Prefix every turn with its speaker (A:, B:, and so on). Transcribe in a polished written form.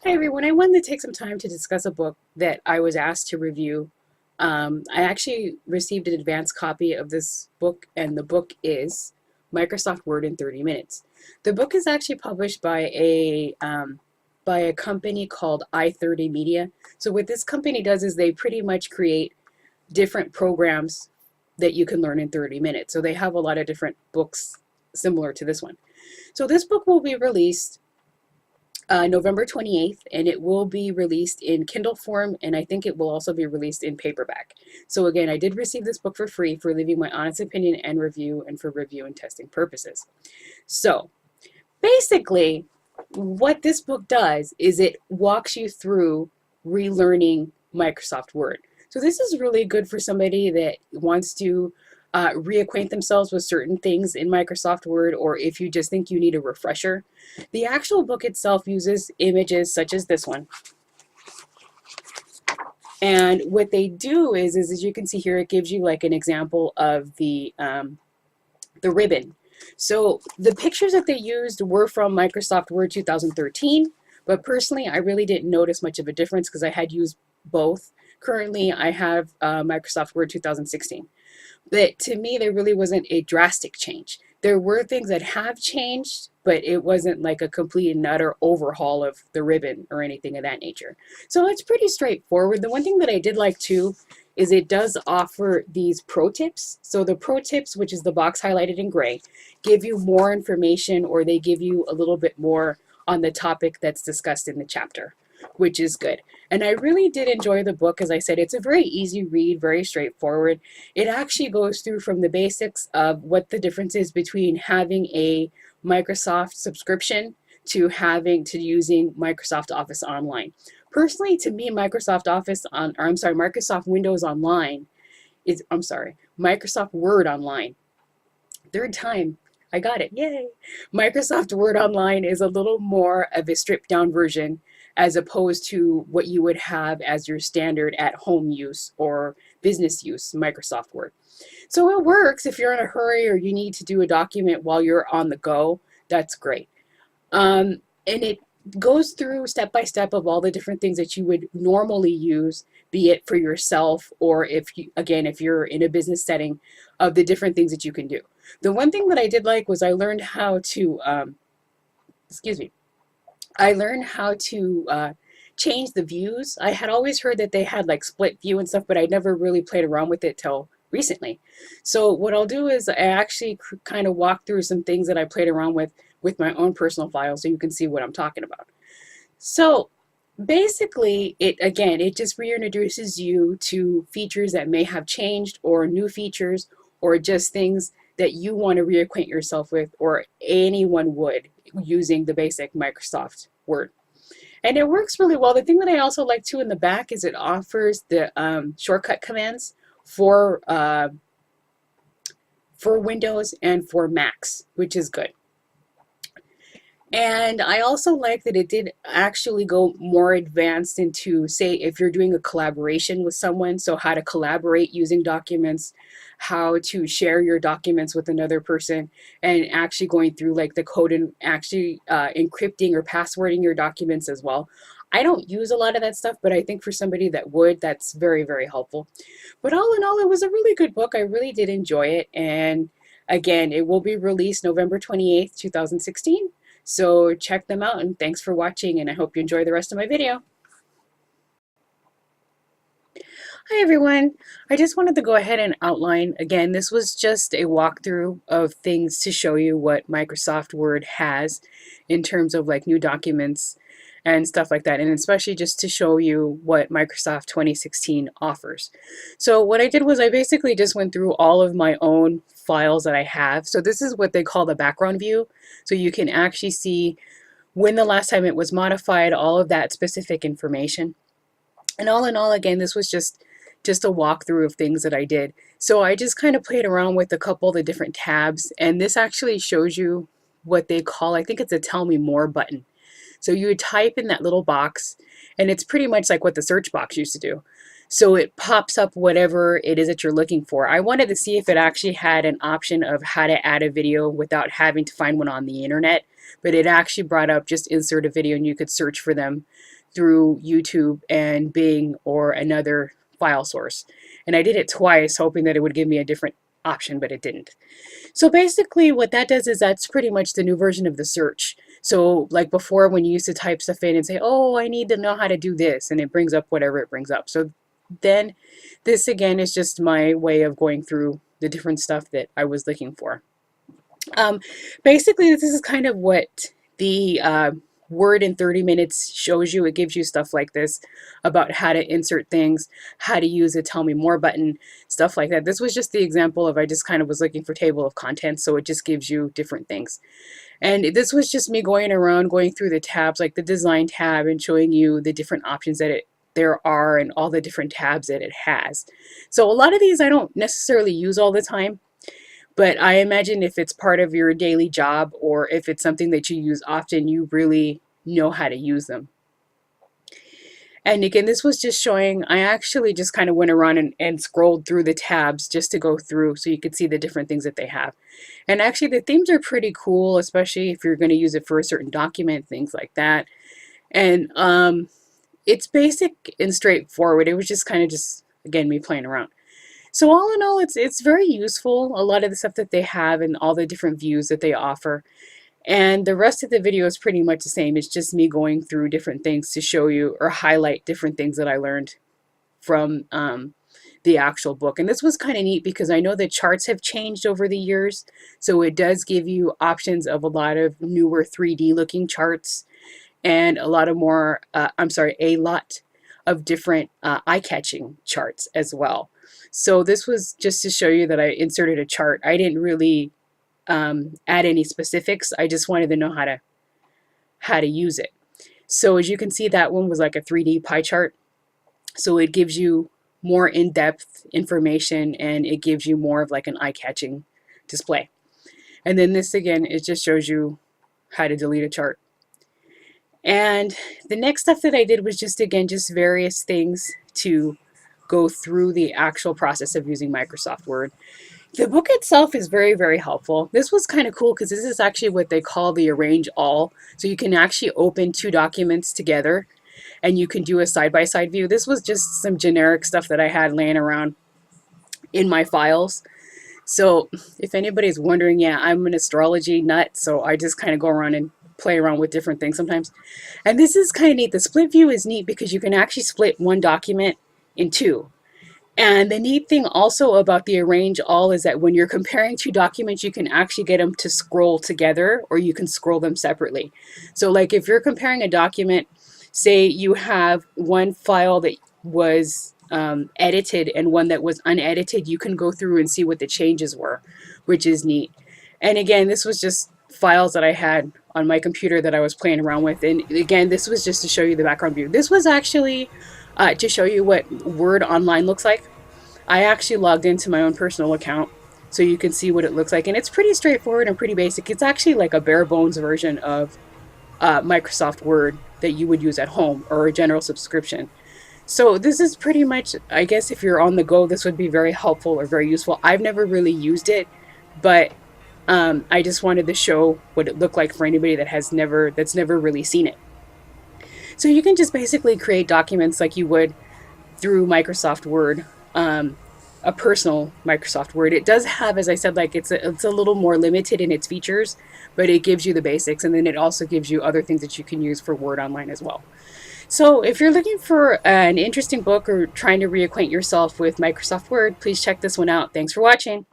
A: Hi everyone, I wanted to take some time to discuss a book that I was asked to review. I actually received an advance copy of this book, and the book is Microsoft Word in 30 Minutes. The book is actually published by a company called i30 Media. So what this company does is they pretty much create different programs that you can learn in 30 minutes. So they have a lot of different books similar to this one. So this book will be released November 28th, and it will be released in Kindle form, and I think it will also be released in paperback. So again, I did receive this book for free for leaving my honest opinion and review, and for review and testing purposes. So basically, what this book does is it walks you through relearning Microsoft Word. So this is really good for somebody that wants to reacquaint themselves with certain things in Microsoft Word, or if you just think you need a refresher. The actual book itself uses images such as this one. And what they do is as you can see here, it gives you like an example of the ribbon. So the pictures that they used were from Microsoft Word 2013, but personally I really didn't notice much of a difference because I had used both. Currently I have Microsoft Word 2016. But to me, there really wasn't a drastic change. There were things that have changed, but it wasn't like a complete and utter overhaul of the ribbon or anything of that nature. So it's pretty straightforward. The one thing that I did like too is it does offer these pro tips. So the pro tips, which is the box highlighted in gray, give you more information, or they give you a little bit more on the topic that's discussed in the chapter, which is good. And I really did enjoy the book. As I said, it's a very easy read, very straightforward. It actually goes through from the basics of what the difference is between having a Microsoft subscription to using Microsoft Office Online. Personally, to me, Microsoft Windows Online is, Microsoft Word Online. Third time, I got it, yay! Microsoft Word Online is a little more of a stripped down version as opposed to what you would have as your standard at home use or business use Microsoft Word. So it works if you're in a hurry or you need to do a document while you're on the go. That's great. And it goes through step by step of all the different things that you would normally use, be it for yourself or if you're in a business setting, of the different things that you can do. The one thing that I did like was I learned how to change the views. I had always heard that they had like split view and stuff, but I never really played around with it till recently. So what I'll do is I actually kind of walk through some things that I played around with my own personal file, so you can see what I'm talking about. So basically, it just reintroduces you to features that may have changed, or new features, or just things that you want to reacquaint yourself with, or anyone would, using the basic Microsoft Word. And it works really well. The thing that I also like too in the back is it offers the shortcut commands for Windows and for Macs, which is good. And I also like that it did actually go more advanced into, say, if you're doing a collaboration with someone, so how to collaborate using documents, how to share your documents with another person, and actually going through like the code and actually encrypting or passwording your documents as well. I don't use a lot of that stuff, but I think for somebody that would, that's very, very helpful. But all in all, it was a really good book. I really did enjoy it. And again, it will be released November 28th, 2016. So check them out, and thanks for watching, and I hope you enjoy the rest of my video. Hi everyone, I just wanted to go ahead and outline, again, this was just a walkthrough of things to show you what Microsoft Word has in terms of like new documents and stuff like that, and especially just to show you what Microsoft 2016 offers. So what I did was I basically just went through all of my own files that I have. So this is what they call the background view. So you can actually see when the last time it was modified, all of that specific information. And all in all, again, this was just a walkthrough of things that I did. So I just kind of played around with a couple of the different tabs, and this actually shows you what they call, I think it's a tell me more button. So you would type in that little box, and it's pretty much like what the search box used to do. So it pops up whatever it is that you're looking for. I wanted to see if it actually had an option of how to add a video without having to find one on the internet. but it actually brought up just insert a video and you could search for them through YouTube and Bing or another file source. And I did it twice, hoping that it would give me a different option, but it didn't. So basically what that does is that's pretty much the new version of the search. So like before, when you used to type stuff in and say, oh, I need to know how to do this, and it brings up whatever it brings up. So then this again is just my way of going through the different stuff that I was looking for. Basically, this is kind of what the Word in 30 minutes shows you. It gives you stuff like this about how to insert things, how to use a tell me more button, stuff like that. This was just the example of I just kind of was looking for table of contents, so it just gives you different things. And this was just me going around, going through the tabs, like the design tab, and showing you the different options that there are and all the different tabs that it has. So a lot of these I don't necessarily use all the time, but I imagine if it's part of your daily job or if it's something that you use often, you really know how to use them. And again, this was just showing, I actually just kind of went around and scrolled through the tabs just to go through so you could see the different things that they have. And actually the themes are pretty cool, especially if you're going to use it for a certain document, things like that. And it's basic and straightforward. It was just kind of just, again, me playing around. So all in all, it's very useful, a lot of the stuff that they have and all the different views that they offer. And the rest of the video is pretty much the same. It's just me going through different things to show you or highlight different things that I learned from the actual book. And this was kind of neat because I know the charts have changed over the years. So it does give you options of a lot of newer 3D looking charts and a lot of different eye-catching charts as well. So this was just to show you that I inserted a chart. I didn't really add any specifics. I just wanted to know how to use it. So as you can see, that one was like a 3D pie chart. So it gives you more in-depth information and it gives you more of like an eye-catching display. And then this again, it just shows you how to delete a chart. And the next stuff that I did was just again just various things to go through the actual process of using Microsoft Word. The book itself is very, very helpful. This was kind of cool because this is actually what they call the arrange all. So you can actually open two documents together and you can do a side-by-side view. This was just some generic stuff that I had laying around in my files. So if anybody's wondering, yeah, I'm an astrology nut, so I just kind of go around and play around with different things sometimes. And this is kind of neat. The split view is neat because you can actually split one document in two. And the neat thing also about the arrange all is that when you're comparing two documents, you can actually get them to scroll together or you can scroll them separately. So like if you're comparing a document, say you have one file that was edited and one that was unedited, you can go through and see what the changes were, which is neat. And again, this was just files that I had on my computer that I was playing around with. And again, this was just to show you the background view. This was actually to show you what Word Online looks like. I actually logged into my own personal account so you can see what it looks like. And it's pretty straightforward and pretty basic. It's actually like a bare bones version of Microsoft Word that you would use at home or a general subscription. So this is pretty much, I guess if you're on the go, this would be very helpful or very useful. I've never really used it, but I just wanted to show what it looked like for anybody that's never really seen it. So you can just basically create documents like you would through Microsoft Word, a personal Microsoft Word. It does have, as I said, like it's a little more limited in its features, but it gives you the basics, and then it also gives you other things that you can use for Word Online as well. So if you're looking for an interesting book or trying to reacquaint yourself with Microsoft Word, please check this one out. Thanks for watching.